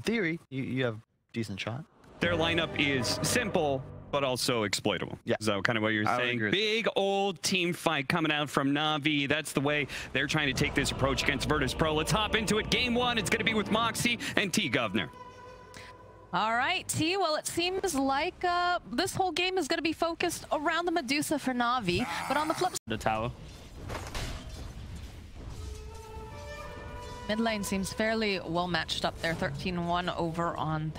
in theory, you have decent shot. Their lineup is simple, but also exploitable. Yeah. So kind of what you're saying. Big old team fight coming out from Na'Vi. That's the way they're trying to take this approach against Virtus.pro. Let's hop into it. Game 1, it's going to be with Moxie and T Governor. All right, T. Well, it seems like this whole game is going to be focused around the Medusa for Na'Vi, but on the flip side, the tower. Mid lane seems fairly well matched up there. 13-1 over on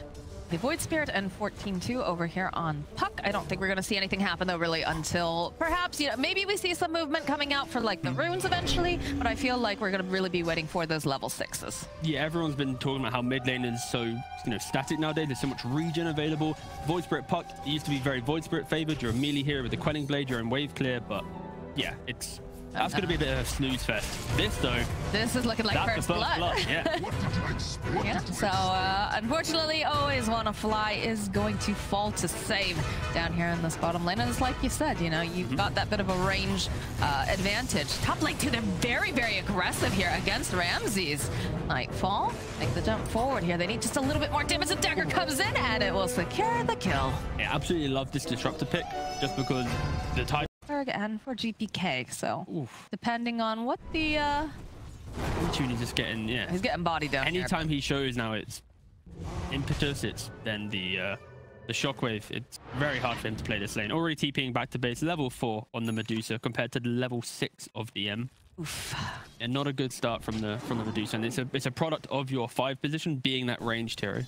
the Void Spirit and 14-2 over here on Puck. I don't think we're going to see anything happen though really until perhaps, you know, maybe we see some movement coming out for like the runes eventually, but I feel like we're going to really be waiting for those level 6s. Yeah, everyone's been talking about how mid lane is so, you know, static nowadays. There's so much regen available. Void Spirit Puck used to be very Void Spirit favored. You're a melee here with the Quelling Blade, you're in wave clear, but yeah, that's going to be a bit of a snooze fest. This, though... This is looking like first blood. Yeah. Yeah. So, unfortunately, Always Wanna Fly is going to fall to save down here in this bottom lane. And it's like you said, you know, you've got that bit of a range advantage. Top lane, too, they're very, very aggressive here against Ramses. Nightfall, make the jump forward here. They need just a little bit more damage. The dagger comes in, and it will secure the kill. Yeah, absolutely love this Disruptor pick, just because the type... And for GPK, so oof. Depending on what the He's just getting, yeah, he's getting body down. Anytime he shows now it's impetus, it's then the shockwave. It's very hard for him to play this lane. Already TPing back to base level 4 on the Medusa compared to the level 6 of DM. Oof. And not a good start from the Medusa, and it's a product of your 5 position being that ranged hero.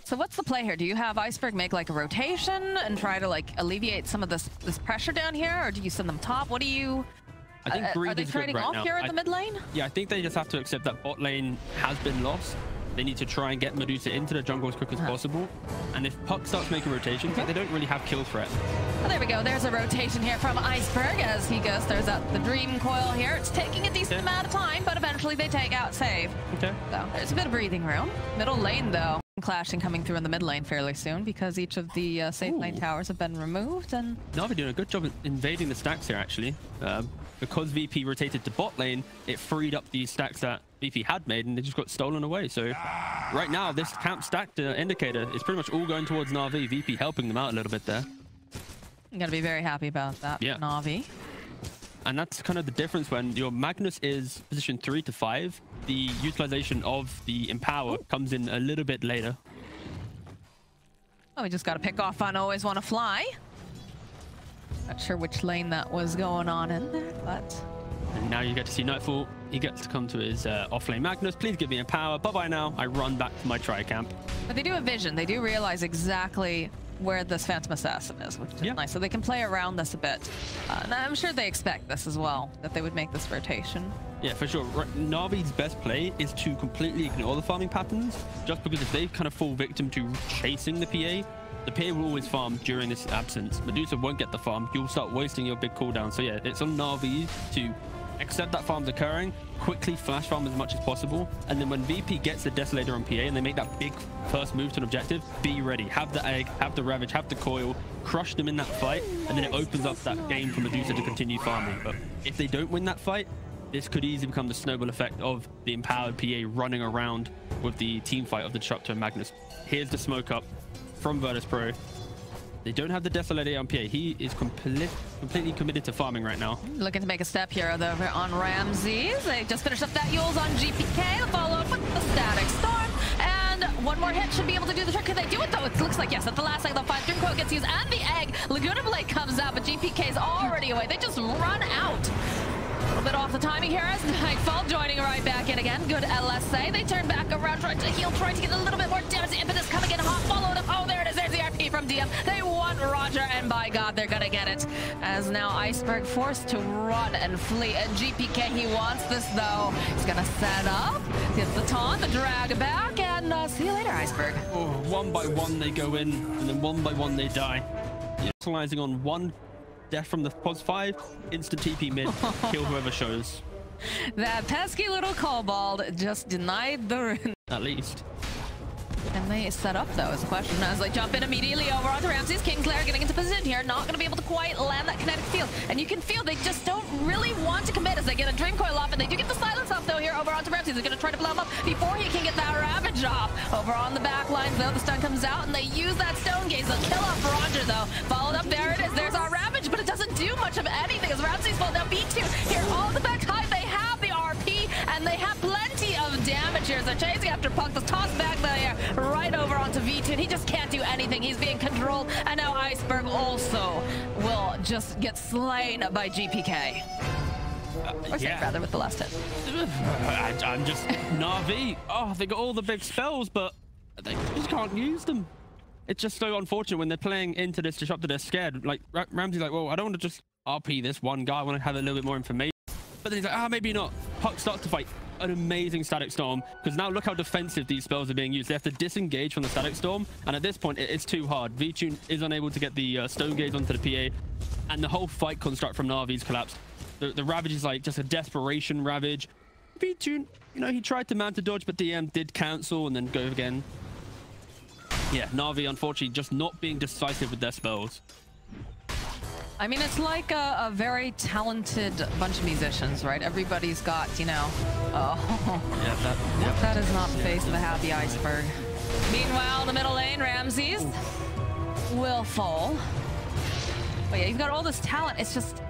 So what's the play here? Do you have Iceberg make like a rotation and try to like alleviate some of this pressure down here, or do you send them top? What do you... I think are they trading off here in the mid lane? Yeah, I think they just have to accept that bot lane has been lost. They need to try and get Medusa into the jungle as quick as possible. And if Puck starts making rotations, they don't really have kill threat. Well, there we go. There's a rotation here from Iceberg as he goes. There's the Dream Coil here. It's taking a decent amount of time, but eventually they take out save. Okay. So there's a bit of breathing room. Middle lane, though. Clashing coming through in the mid lane fairly soon because each of the safe lane towers have been removed. And Na'Vi doing a good job of invading the stacks here, actually. Because VP rotated to bot lane, it freed up these stacks that VP had made, and they just got stolen away. So right now, this camp stacked indicator is pretty much all going towards Na'Vi. VP helping them out a little bit there. I'm going to be very happy about that, yeah. Na'Vi. And that's kind of the difference when your Magnus is position 3 to 5. The utilization of the Empower comes in a little bit later. Oh, we just got to pick off on Always Wanna Fly. Not sure which lane that was going on in there, but... And now you get to see Nightfall. He gets to come to his off-lane Magnus. Please give me a power. Bye-bye now. I run back to my tri-camp. But they do have vision. They do realize exactly where this Phantom Assassin is, which is nice. So they can play around this a bit. And I'm sure they expect this as well, that they would make this rotation. Yeah, for sure. Na'Vi's best play is to completely ignore the farming patterns, just because if they kind of fall victim to chasing the PA will always farm during this absence. Medusa won't get the farm. You'll start wasting your big cooldown. So yeah, it's on Na'Vi to accept that farm's occurring, quickly flash farm as much as possible, and then when VP gets the Desolator on PA and they make that big first move to an objective, be ready. Have the egg, have the Ravage, have the coil, crush them in that fight, and then it opens up that game for Medusa to continue farming. But if they don't win that fight, this could easily become the snowball effect of the empowered PA running around with the team fight of the Disruptor and Magnus. Here's the smoke up from Virtus.pro. They don't have the Desolator on PA. He is completely committed to farming right now. Looking to make a step here though on Ramses. They just finished up that Yules on GPK, followed with the Static Storm. And one more hit should be able to do the trick. Can they do it though? It looks like yes. At the last second, the 5 Dream Coil gets used and the egg. Laguna Blade comes out, but GPK's already away. They just run out. A little bit off the timing here as Nightfall joining right back in again. Good LSA. They turn back around, trying to heal, trying to get a little bit more damage. The impetus coming in hot, followed up. Oh, there it is. There's the RP from DM. They want Roger, and by God, they're gonna get it. As now Iceberg forced to run and flee. And GPK, he wants this though. He's gonna set up, get the taunt, the drag back, and see you later, Iceberg. Oh, one by one they go in, and then one by one they die. Utilizing on one death from the pos 5, instant TP mid, kill whoever shows. That pesky little kobold just denied the rune. At least. Can they set up though is the question as they jump in immediately over onto Ramses. Kingslayer getting into position here, not going to be able to quite land that kinetic field. And you can feel they just don't really want to commit as they get a Dream Coil off, and they do get the silence off though here over onto Ramses. They're going to try to blow him up before he can get that Ravage off. Over on the back lines though, the stun comes out and they use that Stone Gaze. They'll kill off Roger though. Followed up, there it is. There's our Ravage, but it doesn't do much of anything as Ramses falls down. V2 here all the back high. They have the RP and they have plenty of damage here. They're chasing after Puck. The toss back there right over onto V2 and he just can't do anything. He's being controlled, and now Iceberg also will just get slain by GPK. Or yeah. rather with the last hit. I'm just Na'Vi. Oh, they got all the big spells, but they just can't use them. It's just so unfortunate when they're playing into this disruptor. They're scared. Like Ramsey's like, well, I don't want to just RP this one guy. I want to have a little bit more information. But then he's like, maybe not. Puck starts to fight an amazing Static Storm, because now look how defensive these spells are being used. They have to disengage from the Static Storm, and at this point it's too hard. V2 is unable to get the Stone Gaze onto the PA, and the whole fight construct from Na'Vi's collapsed. The Ravage is like just a desperation Ravage. V2, you know, he tried to mount a dodge, but DM did cancel and then go again. Yeah, Na'Vi unfortunately just not being decisive with their spells. I mean, it's like a very talented bunch of musicians, right? Everybody's got, you know, Yeah, that is not the face of a happy Iceberg. Meanwhile, in the middle lane, Ramses will fall. But yeah, you've got all this talent. It's just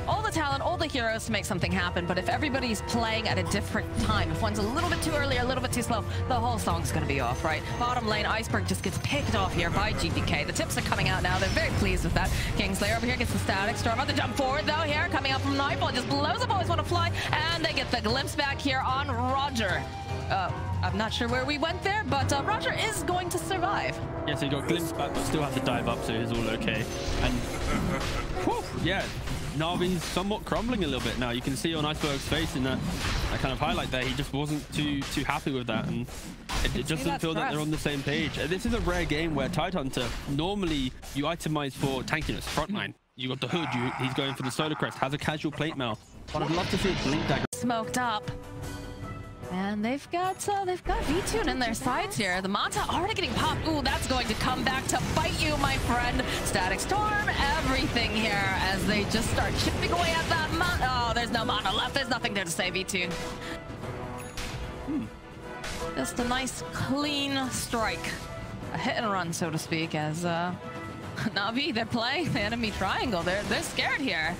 all the talent, all the heroes to make something happen. But if everybody's playing at a different time, if one's a little bit too early or a little bit too slow, the whole song's going to be off, right? Bottom lane, Iceberg just gets picked off here by GPK. The tips are coming out now. They're very pleased with that. Kingslayer over here gets the Static Storm on the jump forward, though, here, coming up from Nightfall. Just blows up, always want to fly, and they get the glimpse back here on Roger. I'm not sure where we went there, but Roger is going to survive. Yeah, so he got glimpsed back, but still had to dive up, so he's all okay. And, whew, yeah, Na'Vi's somewhat crumbling a little bit now. You can see on Iceberg's face in that kind of highlight there, he just wasn't too happy with that, and it just doesn't feel that they're on the same page. This is a rare game where Tidehunter, normally you itemize for tankiness, frontline. You got the hood, he's going for the Solar Crest, has a casual plate mail. But I'd love to see a Blink Dagger. Smoked up. And they've got V2 in their sides here. The Manta already getting popped. Ooh, that's going to come back to bite you, my friend. Static Storm, everything here as they just start chipping away at that Manta. Oh, there's no Manta left. There's nothing there to save V2. Just a nice, clean strike. A hit and run, so to speak, as Na'Vi, they're playing the enemy triangle. They're scared here.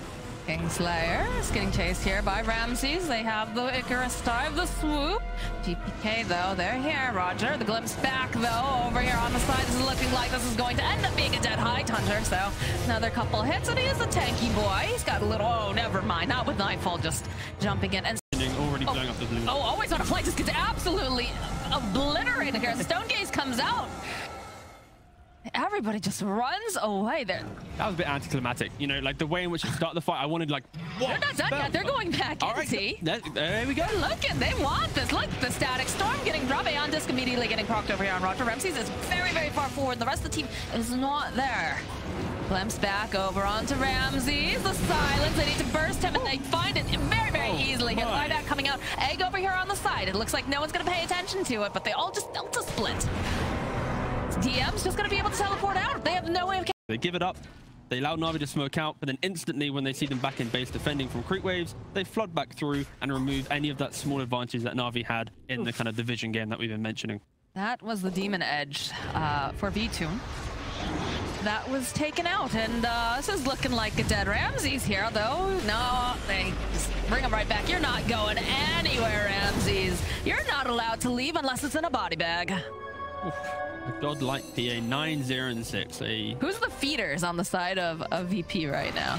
Kingslayer is getting chased here by Ramses. They have the Icarus dive, the swoop. GPK, though, they're here. Roger, the glimpse back, though, over here on the side. This is looking like this is going to end up being a dead Tidehunter. So another couple hits, and he is a tanky boy. He's got a little, oh, never mind. Not with Nightfall just jumping in. And already blowing up the blue. Oh, always on a play. Just gets absolutely obliterated here. Stone Gaze comes out. Everybody just runs away there. That was a bit anticlimactic. You know, like the way in which you start the fight, I wanted like, what? They're not done yet. They're going back in, see? There we go. They're looking. They want this. Look, the Static Storm getting dropped. On disc immediately getting procced over here on Roger. Ramses is very, very far forward. The rest of the team is not there. Glimpse back over onto Ramses. The silence. They need to burst him, and they find it very, very easily. Get Lidak coming out. Egg over here on the side. It looks like no one's going to pay attention to it, but they all just delta split. DM's just going to be able to teleport out. They have no way of... They give it up. They allow Na'Vi to smoke out, but then instantly when they see them back in base defending from creep waves, they flood back through and remove any of that small advantage that Na'Vi had in the kind of division game that we've been mentioning. That was the Demon Edge for V2. That was taken out, and this is looking like a dead Ramses here, though. No, they just bring him right back. You're not going anywhere, Ramses. You're not allowed to leave unless it's in a body bag. Oof. A godlike PA 9-0-6. Who's the feeders on the side of VP right now?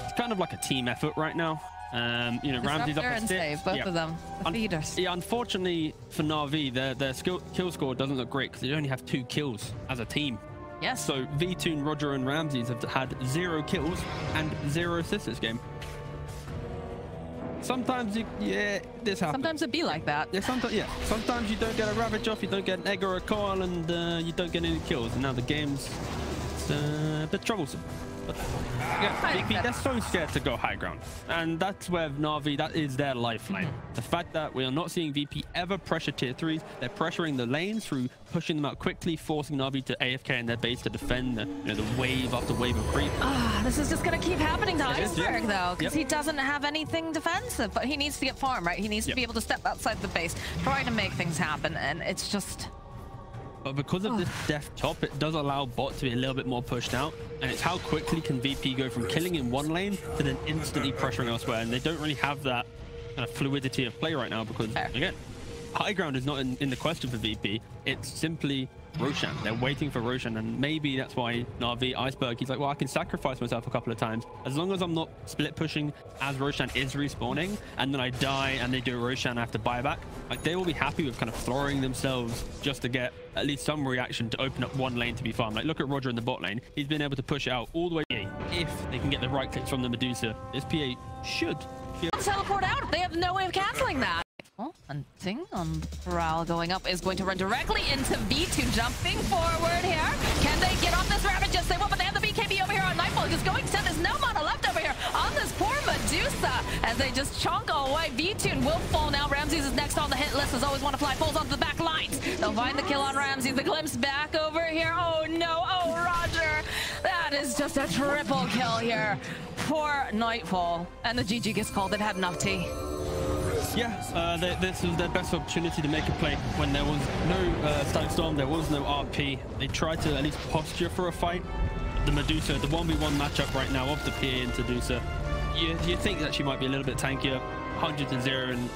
It's kind of like a team effort right now. You know, Ramsey's up and save both of them. The feeders. Yeah, unfortunately for Na'Vi, their kill score doesn't look great because they only have 2 kills as a team. Yes. So V2, Roger, and Ramses have had 0 kills and 0 assists this game. Sometimes this happens. Sometimes it be like that. Yeah, sometimes you don't get a Ravage off, you don't get an egg or a coil, and you don't get any kills. And now the game's a bit troublesome. But yeah, VP, they're so scared to go high ground. And that's where Na'Vi, that is their lifeline. The fact that we are not seeing VP ever pressure tier 3s, they're pressuring the lanes through pushing them out quickly, forcing Na'Vi to AFK in their base to defend the wave after wave of creep. This is just going to keep happening to Iceberg, though, because he doesn't have anything defensive, but he needs to get farm, right? He needs to be able to step outside the base, trying to make things happen, and it's just... But because of this deft top, it does allow bot to be a little bit more pushed out, and it's how quickly can VP go from killing in one lane to then instantly pressuring elsewhere, and they don't really have that kind of fluidity of play right now because, again, high ground is not in the question for VP. It's simply Roshan. They're waiting for Roshan, and maybe that's why Na'Vi, Iceberg, he's like, well, I can sacrifice myself a couple of times. As long as I'm not split pushing as Roshan is respawning, and then I die and they do Roshan, I have to buy back. Like, they will be happy with kind of flooring themselves just to get at least some reaction to open up one lane to be farmed. Like, look at Roger in the bot lane. He's been able to push it out all the way. If they can get the right clicks from the Medusa, this PA should be able to teleport out. They have no way of canceling that. Hunting on the prowl going up is going to run directly into V2, jumping forward here. Can they get off this rabbit? Just say what, but they have the BKB over here on Nightfall. Just going to there's no mana left over here on this poor Medusa as they just chonk away. V2 will fall now. Ramses is next on the hit list. As always, want to fly, falls onto the back lines. They'll find the kill on Ramses. The glimpse back over here. Oh no, oh Roger. That is just a triple kill here. Poor Nightfall. And the GG gets called. It had enough tea. Yeah, this was their best opportunity to make a play when there was no Static Storm, there was no RP. They tried to at least posture for a fight. The Medusa, the 1v1 matchup right now of the PA and Medusa, you think that she might be a little bit tankier, 100 to 0, and